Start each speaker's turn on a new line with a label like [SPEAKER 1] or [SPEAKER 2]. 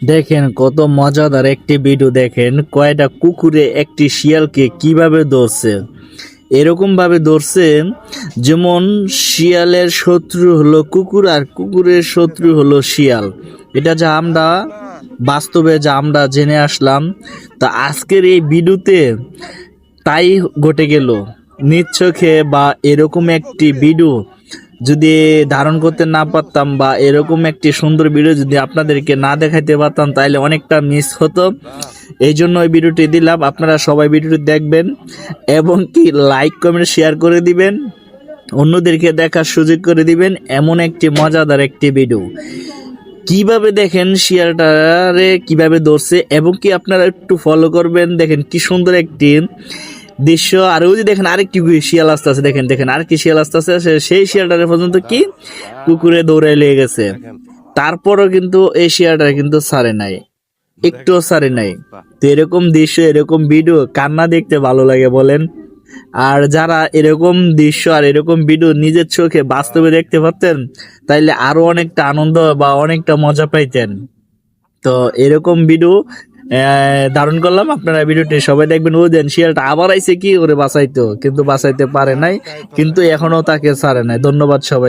[SPEAKER 1] দেখেন কত মজাদার একটি ভিডিও। দেখেন কয়টা কুকুরে একটি শিয়ালকে কিভাবে ধরছে। এরকম ভাবে ধরছে যেমন শিয়ালের শত্রু হলো কুকুর আর কুকুরের শত্রু হলো শিয়াল। এটা যা আমরা বাস্তবে যা আমরা জেনে আসলাম, তা আজকের এই ভিডিওতে তাই ঘটে গেল। নিজ চোখে বা এরকম একটি ভিডিও যদি ধারণ করতে না পারতাম বা এরকম একটি সুন্দর ভিডিও যদি আপনাদেরকে না দেখাইতে পারতাম তাহলে অনেকটা মিস হতো। এই জন্য এই ভিডিওটি দিলাম, আপনারা সবাই ভিডিওটি দেখবেন এবং কি লাইক কমেন্ট শেয়ার করে দিবেন, অন্যদেরকে দেখার সুযোগ করে দিবেন। এমন একটি মজাদার একটি ভিডিও কিভাবে দেখেন শিয়ালটারে কিভাবে ধরছে এবং কি আপনারা একটু ফলো করবেন। দেখেন কি সুন্দর একটি দৃশ্য। আর ওই যে দেখেন আরেকটি শিয়াল আসতে আছে, দেখেন দেখেন আরেকটি শিয়াল আসতে আছে, সেই শিয়ালটারে পর্যন্ত কি কুকুরে দৌড়াই লেগে গেছে। তারপরও কিন্তু এই শিয়ালটা কিন্তু ছাড়ে নাই, একটুও ছাড়ে নাই। তো এরকম দৃশ্য এরকম ভিডিও কান্না দেখতে ভালো লাগে বলেন। আর যারা এরকম দৃশ্য আর এরকম ভিডিও নিজের চোখে বাস্তবে দেখতে পারতেন তাইলে আরো অনেকটা আনন্দ বা অনেকটা মজা পাইতেন। তো এরকম ভিডিও ধারণ করলাম, আপনারা ভিডিওটি সবাই দেখবেন। ও দেন শিয়ালটা আবার আইছে কি করে বাঁচাইতো, কিন্তু বাঁচাইতে পারে নাই, কিন্তু এখনো তাকে ছাড়ে নাই। ধন্যবাদ সবাই।